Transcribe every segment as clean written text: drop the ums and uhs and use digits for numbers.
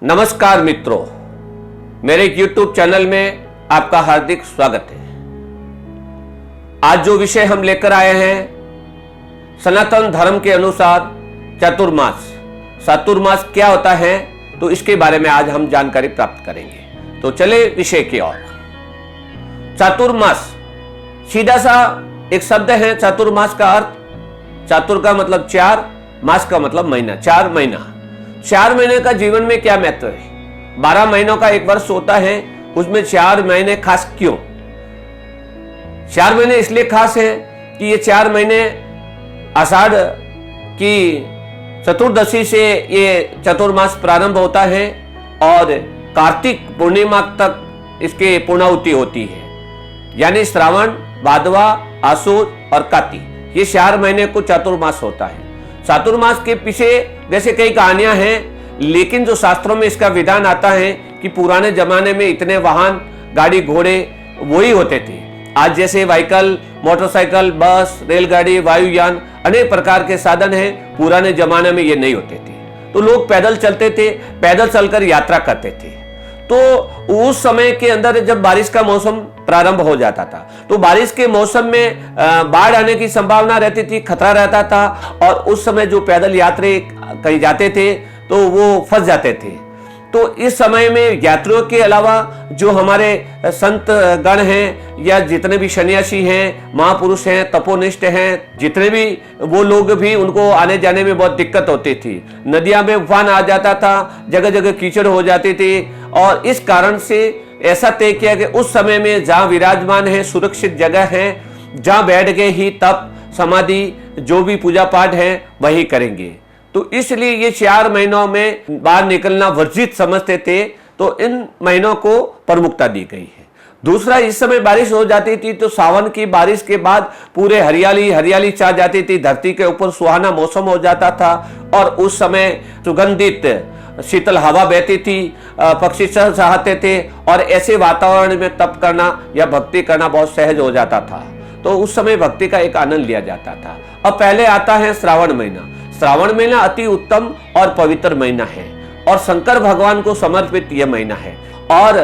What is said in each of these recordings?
नमस्कार मित्रों, मेरे YouTube चैनल में आपका हार्दिक स्वागत है। आज जो विषय हम लेकर आए हैं, सनातन धर्म के अनुसार चातुर्मास। चातुर्मास क्या होता है, तो इसके बारे में आज हम जानकारी प्राप्त करेंगे। तो चले विषय की ओर। चातुर्मास सीधा सा एक शब्द है। चातुर्मास का अर्थ, चातुर का मतलब चार, मास का मतलब महीना, 4 महीना। 4 महीने का जीवन में क्या महत्व है? 12 महीनों का एक वर्ष होता है, उसमें 4 महीने खास क्यों? 4 महीने इसलिए खास है कि ये 4 महीने आषाढ़ की चतुर्दशी से ये चतुर्मास प्रारंभ होता है और कार्तिक पूर्णिमा तक इसकी पूर्णाहुति होती है। यानी श्रावण, भादवा, आसुर और कार्तिक, ये 4 महीने को चातुर्मास होता है। चातुर्मास के पीछे वैसे कई कहानियां हैं, लेकिन जो शास्त्रों में इसका विधान आता है कि पुराने जमाने में इतने वाहन, गाड़ी, घोड़े वही होते थे। आज जैसे व्हीकल, मोटरसाइकिल, बस, रेलगाड़ी, वायुयान, अनेक प्रकार के साधन हैं, पुराने जमाने में ये नहीं होते थे। तो लोग पैदल चलते थे, पैदल चलकर यात्रा करते थे। तो उस समय के अंदर जब बारिश का मौसम प्रारंभ हो जाता था, तो बारिश के मौसम में बाढ़ आने की संभावना रहती थी, खतरा रहता था। और उस समय जो पैदल यात्री कहीं जाते थे तो वो फंस जाते थे। तो इस समय में यात्रियों के अलावा जो हमारे संत गण हैं या जितने भी सन्यासी हैं, महापुरुष हैं, तपोनिष्ठ हैं, जितने भी वो लोग भी, उनको आने जाने में बहुत दिक्कत होती थी। नदियां में उफान आ जाता था, जगह जगह कीचड़ हो जाती थी। और इस कारण से ऐसा तय किया कि उस समय में जहां विराजमान है, सुरक्षित जगह है, जहां बैठ गए ही तप, समाधि, जो भी पूजा पाठ है वही करेंगे। तो इसलिए ये 4 महीनों में बाहर निकलना वर्जित समझते थे, तो इन महीनों को प्रमुखता दी गई है। दूसरा, इस समय बारिश हो जाती थी तो सावन की बारिश के बाद पूरे हरियाली हरियाली छा जाती थी, धरती के ऊपर सुहाना मौसम हो जाता था। और उस समय सुगंधित शीतल हवा बहती थी, पक्षी चहचहाते थे और ऐसे वातावरण में तप करना या भक्ति करना बहुत सहज हो जाता था। तो उस समय भक्ति का एक आनंद लिया जाता था। अब पहले आता है श्रावण महीना। श्रावण महीना अति उत्तम और पवित्र महीना है और शंकर भगवान को समर्पित यह महीना है। और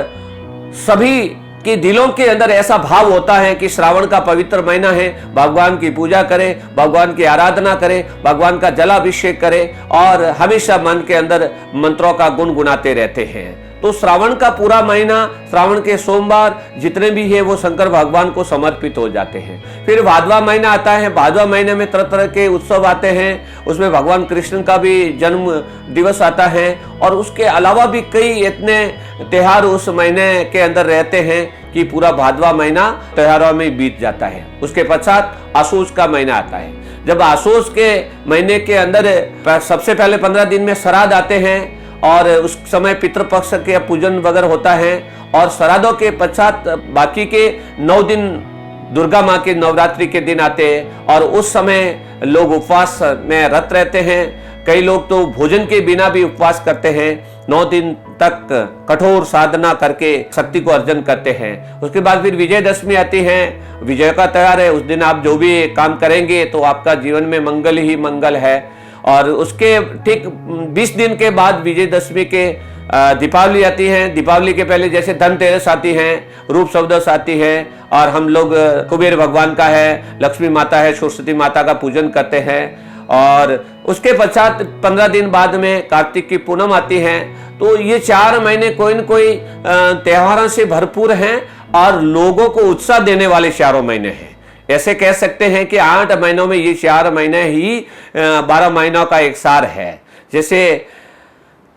सभी के दिलों के अंदर ऐसा भाव होता है कि श्रावण का पवित्र महीना है, भगवान की पूजा करें, भगवान की आराधना करें, भगवान का जलाभिषेक करें और हमेशा मन के अंदर मंत्रों का गुनगुनाते रहते हैं। तो श्रावण का पूरा महीना, श्रावण के सोमवार जितने भी है वो शंकर भगवान को समर्पित हो जाते हैं। फिर भादवा महीना आता है। भादवा महीने में तरह तरह के उत्सव आते हैं, उसमें भगवान कृष्ण का भी जन्म दिवस आता है और उसके अलावा भी कई इतने त्योहार उस महीने के अंदर रहते हैं कि पूरा भादवा महीना त्योहारों में बीत जाता है। उसके पश्चात आसोज का महीना आता है। जब आसोज के महीने के अंदर सबसे पहले 15 दिन में श्राद्ध आते हैं और उस समय पितृपक्ष के पूजन वगैरह होता है। और श्राद्धों के पश्चात बाकी के 9 दिन दुर्गा माँ के नवरात्रि के दिन आते हैं और उस समय लोग उपवास में रत रहते हैं। कई लोग तो भोजन के बिना भी उपवास करते हैं, 9 दिन तक कठोर साधना करके शक्ति को अर्जन करते हैं। उसके बाद फिर विजयदशमी आती है। विजय का त्योहार है, उस दिन आप जो भी काम करेंगे तो आपका जीवन में मंगल ही मंगल है। और उसके ठीक 20 दिन के बाद विजयदशमी के दीपावली आती है। दीपावली के पहले जैसे धनतेरस आती है, रूप चौदस आती है और हम लोग कुबेर भगवान का है, लक्ष्मी माता है, सरस्वती माता का पूजन करते हैं। और उसके पश्चात 15 दिन बाद में कार्तिक की पूनम आती है। तो ये 4 महीने कोई न कोई त्योहारों से भरपूर हैं और लोगों को उत्साह देने वाले 4 महीने हैं। ऐसे कह सकते हैं कि 8 महीनों में ये 4 महीने ही 12 महीनों का एक सार है। जैसे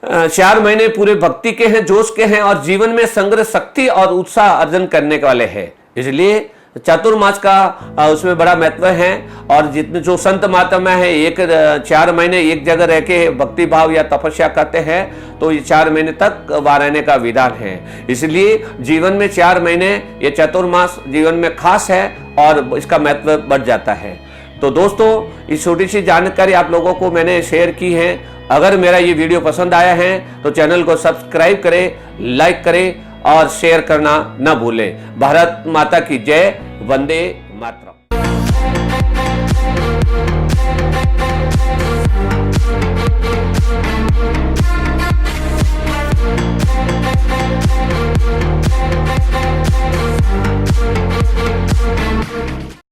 4 महीने पूरे भक्ति के हैं, जोश के हैं और जीवन में संग्रह शक्ति और उत्साह अर्जन करने वाले हैं। इसलिए चातुर्मास का उसमें बड़ा महत्व है। और जितने जो संत महात्मा है, 4 महीने एक जगह रह के भक्ति भाव या तपस्या करते हैं, तो ये 4 महीने तक वहां रहने का विधान है। इसलिए जीवन में 4 महीने ये चातुर्मास जीवन में खास है और इसका महत्व बढ़ जाता है। तो दोस्तों, इस छोटी सी जानकारी आप लोगों को मैंने शेयर की है। अगर मेरा ये वीडियो पसंद आया है तो चैनल को सब्सक्राइब करें, लाइक करें और शेयर करना न भूलें। भारत माता की जय। वंदे मातरम।